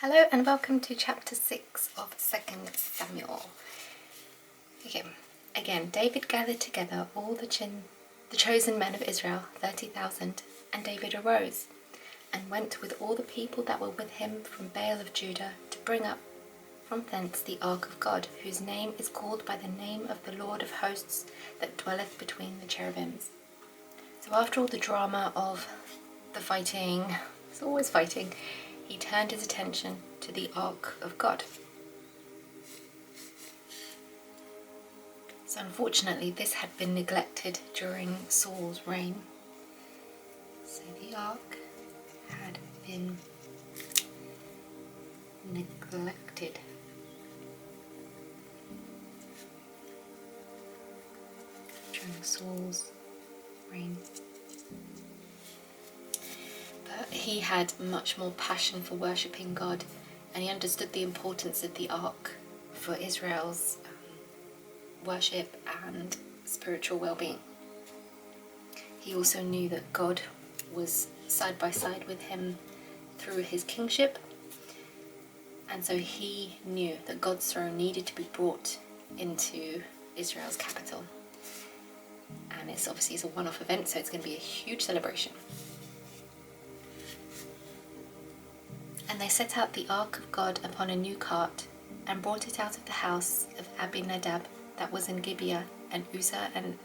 Hello and welcome to chapter 6 of 2nd Samuel. Okay, again, David gathered together all the chosen men of Israel, 30,000, and David arose and went with all the people that were with him from Baal of Judah to bring up from thence the ark of God, whose name is called by the name of the Lord of hosts that dwelleth between the cherubims. So after all the drama of the fighting, it's always fighting, he turned his attention to the ark of God. So unfortunately this had been neglected during Saul's reign. So the ark had been neglected. During Saul's reign. But he had much more passion for worshipping God, and he understood the importance of the ark for Israel's worship and spiritual well-being. He also knew that God was side by side with him through his kingship, and so he knew that God's throne needed to be brought into Israel's capital. And it's obviously a one-off event, so it's going to be a huge celebration. And they set out the ark of God upon a new cart, and brought it out of the house of Abinadab that was in Gibeah, and Uzzah and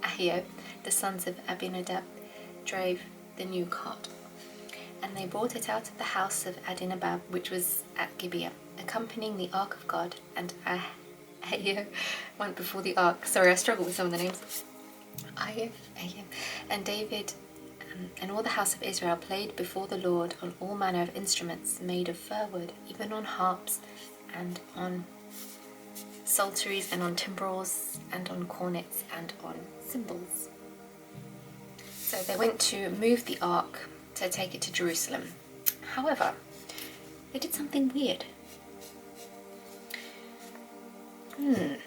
Ahio, the sons of Abinadab, drave the new cart. And they brought it out of the house of Abinadab, which was at Gibeah, accompanying the ark of God, and Ahio went before the ark. Sorry, I struggle with some of the names. Ahio. And David and all the house of Israel played before the Lord on all manner of instruments made of fir wood, even on harps and on psalteries and on timbrels and on cornets and on cymbals. So they went to move the ark to take it to Jerusalem. However, they did something weird. They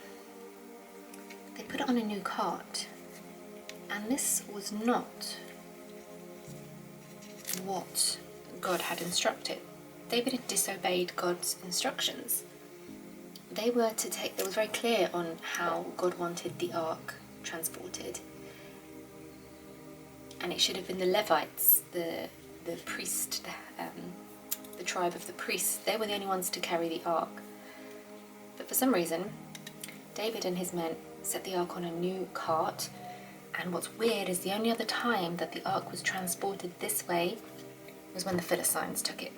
put it on a new cart, and this was not what God had instructed. David had disobeyed God's instructions. It was very clear on how God wanted the ark transported. And it should have been the Levites, the priest, the tribe of the priests. They were the only ones to carry the ark. But for some reason, David and his men set the ark on a new cart. And what's weird is the only other time that the ark was transported this way was when the Philistines took it.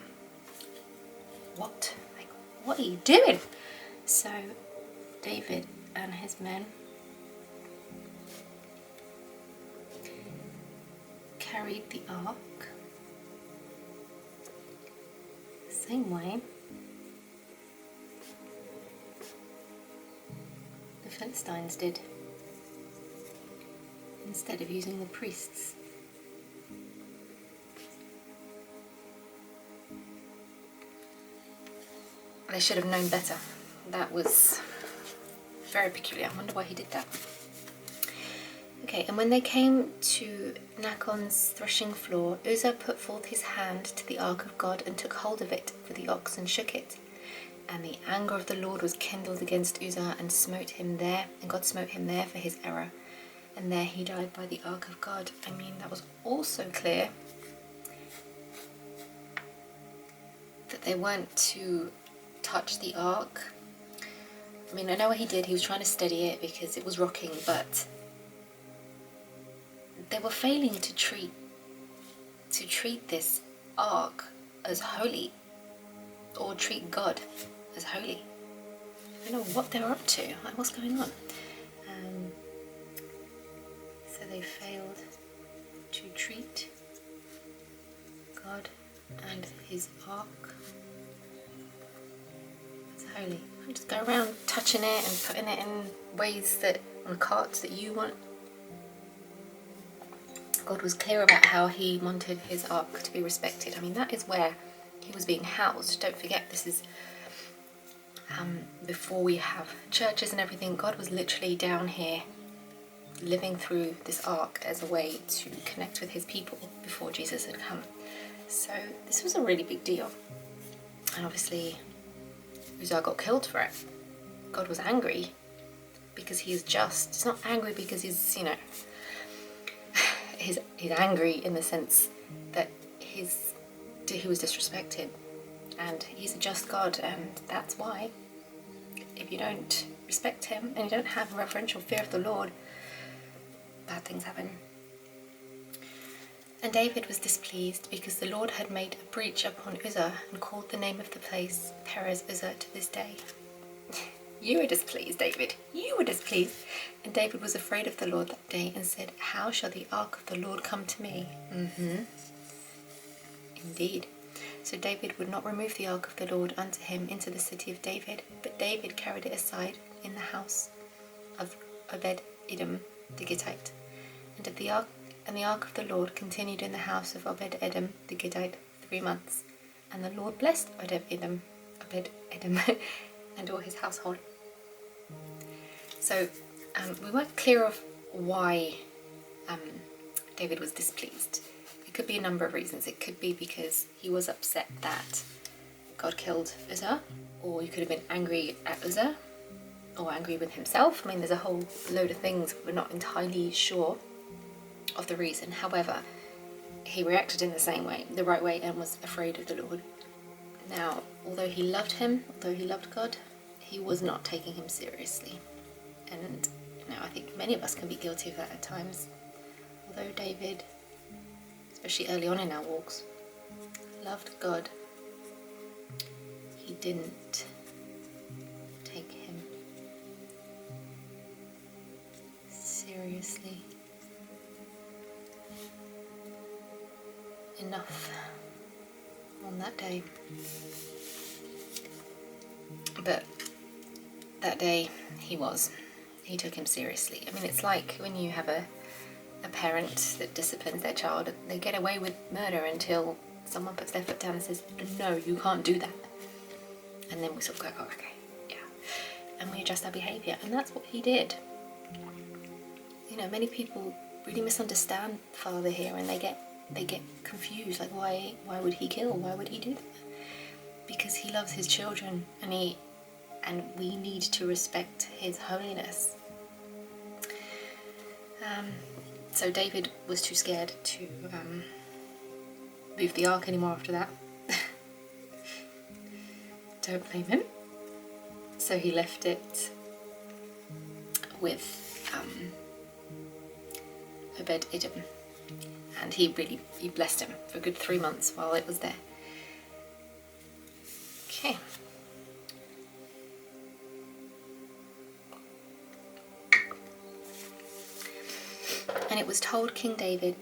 What? What are you doing? So David and his men carried the ark the same way the Philistines did, instead of using the priests. They should have known better. That was very peculiar. I wonder why he did that. Okay, and when they came to Nachon's threshing floor, Uzzah put forth his hand to the ark of God and took hold of it, for the oxen shook it. And the anger of the Lord was kindled against Uzzah, and smote him there, and God smote him there for his error. And there he died by the ark of God. I mean, that was also clear that they weren't to touch the ark. I mean, I know what he did. He was trying to steady it because it was rocking, but they were failing to treat this ark as holy, or treat God as holy. I don't know what they were up to. Like, what's going on? So they failed to treat God and his ark as holy. You just go around touching it and putting it in ways on carts that you want. God was clear about how he wanted his ark to be respected. I mean, that is where he was being housed. Don't forget, this is before we have churches and everything. God was literally down here living through this ark as a way to connect with his people before Jesus had come. So this was a really big deal. And obviously Uzzah got killed for it. God was angry because he is just. He's not angry because he's, he's angry in the sense that he was disrespected, and he's a just God, and that's why if you don't respect him and you don't have reverential fear of the Lord, bad things happen. And David was displeased because the Lord had made a breach upon Uzzah and called the name of the place Perez Uzzah to this day. You were displeased, David. You were displeased. And David was afraid of the Lord that day and said, how shall the ark of the Lord come to me? Indeed. So David would not remove the ark of the Lord unto him into the city of David, but David carried it aside in the house of Obed-Edom the Gittite. And the ark of the Lord continued in the house of Obed-Edom the Gittite 3 months. And the Lord blessed Obed-Edom and all his household. So we weren't clear of why David was displeased. It could be a number of reasons. It could be because he was upset that God killed Uzzah, or he could have been angry at Uzzah, or angry with himself. I mean, there's a whole load of things. We're not entirely sure of the reason. However, he reacted in the right way, and was afraid of the Lord. Now, although he loved him, although he loved God, he was not taking him seriously. And I think many of us can be guilty of that at times. Although David, especially early on in our walks, loved God, he didn't take him seriously enough on that day. But that day he took him seriously. I mean, it's like when you have a parent that disciplines their child, they get away with murder until someone puts their foot down and says, no, you can't do that. And then we sort of go, oh, okay, yeah. And we adjust our behaviour. And that's what he did. Many people really misunderstand Father here, and they get confused. Like, why would he kill? Why would he do that? Because he loves his children, and we need to respect his holiness. So David was too scared to move the ark anymore after that. Don't blame him. So he left it with Obed-Edom, and he blessed him for a good 3 months while it was there. Okay. And it was told King David,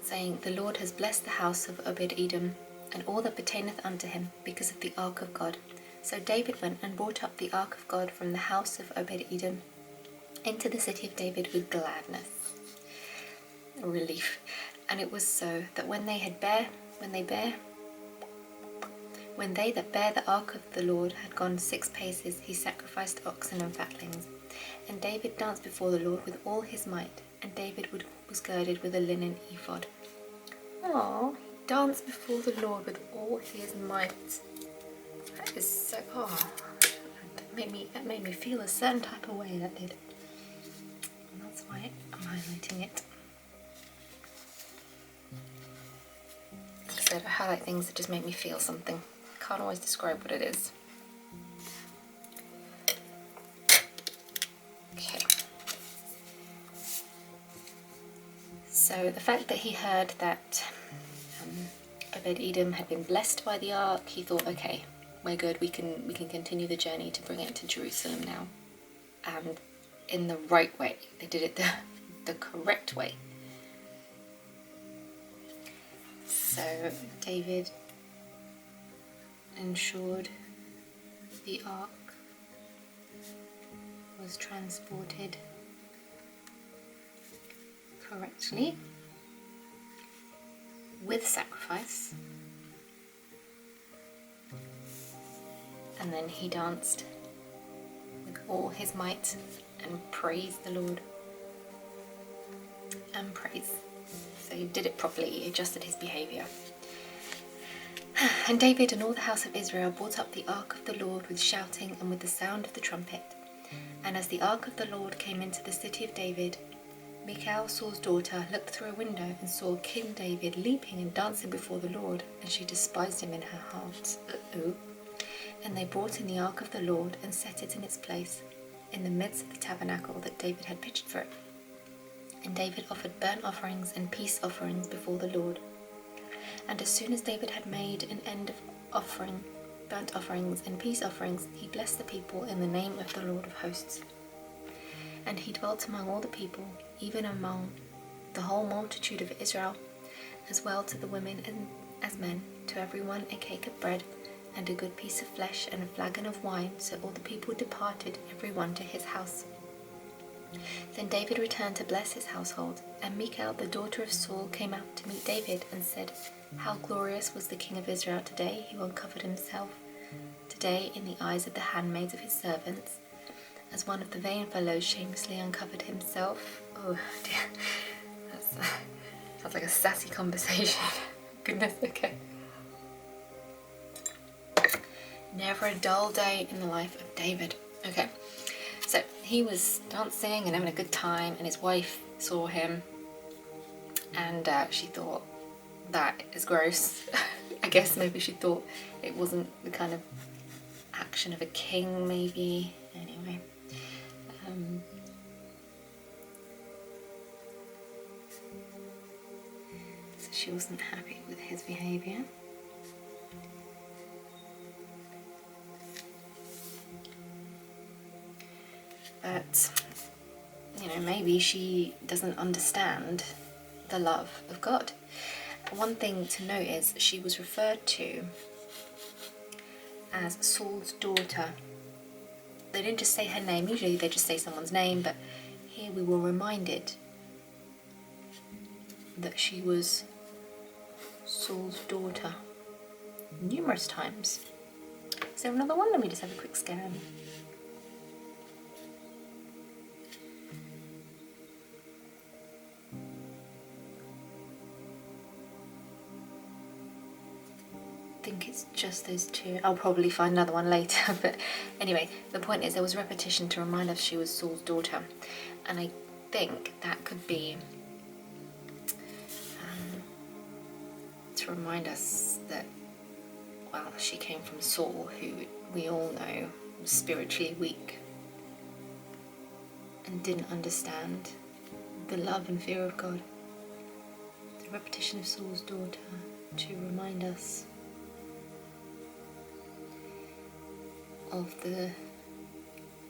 saying, the Lord has blessed the house of Obed-Edom and all that pertaineth unto him, because of the ark of God. So David went and brought up the ark of God from the house of Obed-Edom into the city of David with gladness. Relief. And it was so that when they that bear the ark of the Lord had gone 6 paces, he sacrificed oxen and fatlings. And David danced before the Lord with all his might, and David was girded with a linen ephod. Oh, he danced before the Lord with all his might. That is so, that made me feel a certain type of way, that did. And that's why I'm highlighting it. Like I said, I highlight things that just make me feel something. I can't always describe what it is. Okay. So the fact that he heard that Obed-Edom had been blessed by the ark, he thought, okay, we're good, we can continue the journey to bring it to Jerusalem now. And in the right way. They did it the correct way. So David ensured the ark was transported correctly with sacrifice, and then he danced with all his might and praised the Lord. So he did it properly, he adjusted his behaviour. And David and all the house of Israel brought up the ark of the Lord with shouting and with the sound of the trumpet. And as the ark of the Lord came into the city of David, Michal, Saul's daughter, looked through a window and saw King David leaping and dancing before the Lord, and she despised him in her heart. And they brought in the ark of the Lord and set it in its place, in the midst of the tabernacle that David had pitched for it. And David offered burnt offerings and peace offerings before the Lord. And as soon as David had made an end of offering burnt offerings and peace offerings, he blessed the people in the name of the Lord of hosts. And he dwelt among all the people, even among the whole multitude of Israel, as well to the women and as men, to every one a cake of bread, and a good piece of flesh, and a flagon of wine. So all the people departed, every one to his house. Then David returned to bless his household, and Michal, the daughter of Saul, came out to meet David, and said, How glorious was the king of Israel today, who uncovered himself today in the eyes of the handmaids of his servants, as one of the vain fellows shamelessly uncovered himself. Oh dear, that sounds like a sassy conversation. Goodness, okay. Never a dull day in the life of David. Okay, so he was dancing and having a good time, and his wife saw him, and she thought, that is gross. I guess maybe she thought it wasn't the kind of action of a king, maybe. Anyway. So she wasn't happy with his behaviour. But, maybe she doesn't understand the love of God. One thing to note is she was referred to as Saul's daughter. They didn't just say her name. Usually they just say someone's name, but here we were reminded that she was Saul's daughter numerous times. Is there another one? Let me just have a quick scan. I think it's just those two. I'll probably find another one later, but anyway, the point is there was repetition to remind us she was Saul's daughter, and I think that could be to remind us that, well, she came from Saul, who we all know was spiritually weak and didn't understand the love and fear of God. The repetition of Saul's daughter to remind us of the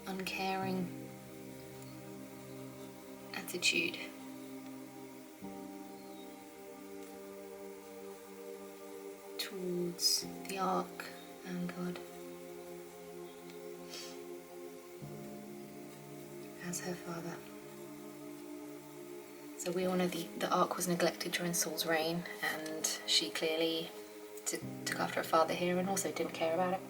uncaring attitude towards the ark and God as her father. So we all know the ark was neglected during Saul's reign, and she clearly took after her father here and also didn't care about it.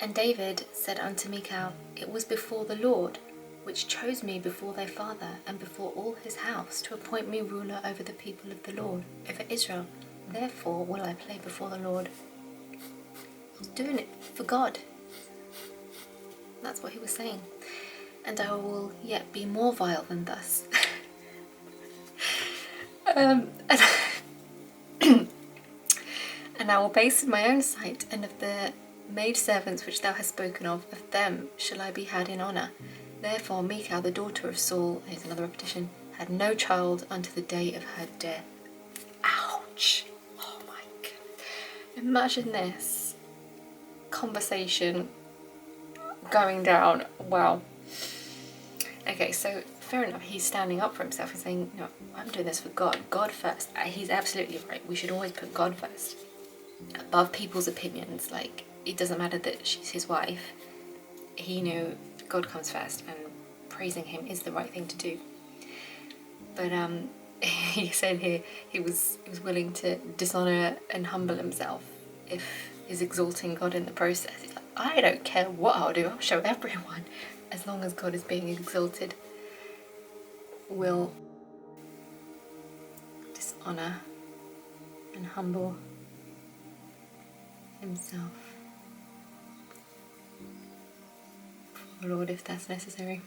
And David said unto Michal, It was before the Lord, which chose me before thy father, and before all his house, to appoint me ruler over the people of the Lord, over Israel. Therefore will I play before the Lord. I was doing it for God. That's what he was saying. And I will yet be more vile than thus. And I will base in my own sight, and of the maidservants which thou hast spoken of them shall I be had in honour. Therefore Michal, the daughter of Saul, here's another repetition, had no child unto the day of her death. Ouch! Oh my God. Imagine this conversation going down. Wow. Okay, so fair enough, he's standing up for himself and saying, no, I'm doing this for God. God first. He's absolutely right. We should always put God first, above people's opinions. Like, it doesn't matter that she's his wife. He knew God comes first, and praising him is the right thing to do. But he said here he was willing to dishonor and humble himself if he's exalting God in the process. He's like, I don't care what I'll do. I'll show everyone, as long as God is being exalted. We'll honour and humble himself for the Lord if that's necessary.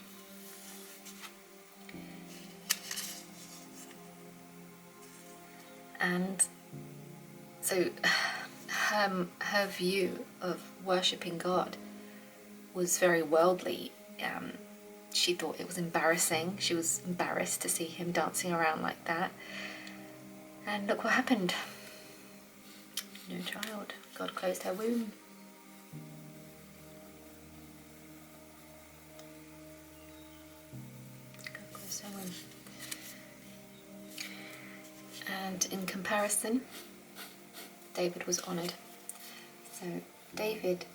And so her view of worshipping God was very worldly. She thought it was embarrassing. She was embarrassed to see him dancing around like that. And look what happened. No child. God closed her womb. God closed her womb. And in comparison, David was honoured. So David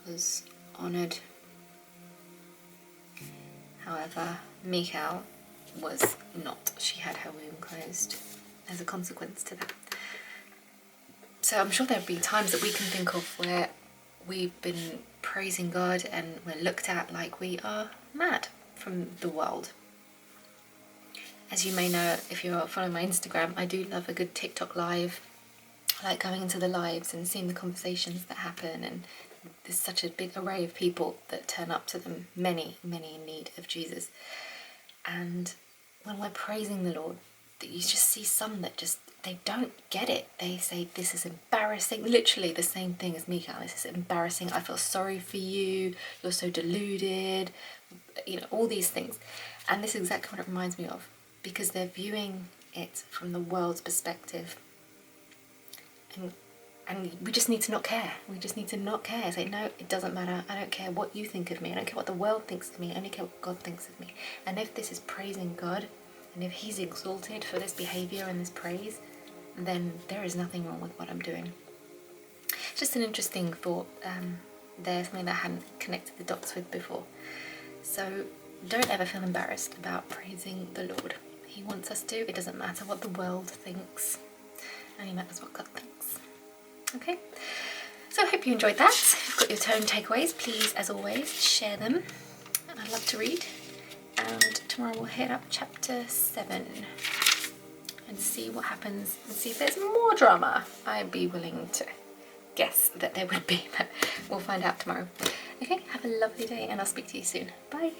was honoured. However, Michal was not. She had her womb closed as a consequence to that. So I'm sure there'll be times that we can think of where we've been praising God and we're looked at like we are mad from the world. As you may know, if you're following my Instagram, I do love a good TikTok live. I like going into the lives and seeing the conversations that happen, and there's such a big array of people that turn up to them, many in need of Jesus. And when we're praising the Lord, that you just see some that just, they don't get it. They say, this is embarrassing. Literally the same thing as Michal. This is embarrassing. I feel sorry for you. You're so deluded. You know, all these things. And this is exactly what it reminds me of, because they're viewing it from the world's perspective. And we just need to not care. We just need to not care. Say, no, it doesn't matter. I don't care what you think of me. I don't care what the world thinks of me. I only care what God thinks of me. And if this is praising God, and if he's exalted for this behaviour and this praise, then there is nothing wrong with what I'm doing. Just an interesting thought there, something that I hadn't connected the dots with before. So don't ever feel embarrassed about praising the Lord. He wants us to. It doesn't matter what the world thinks. Only matters what God thinks. Okay, so I hope you enjoyed that. If you've got your own takeaways, please, as always, share them. And I'd love to read. And tomorrow we'll hit up chapter 7 and see what happens and see if there's more drama. I'd be willing to guess that there would be, but we'll find out tomorrow. Okay, have a lovely day and I'll speak to you soon. Bye.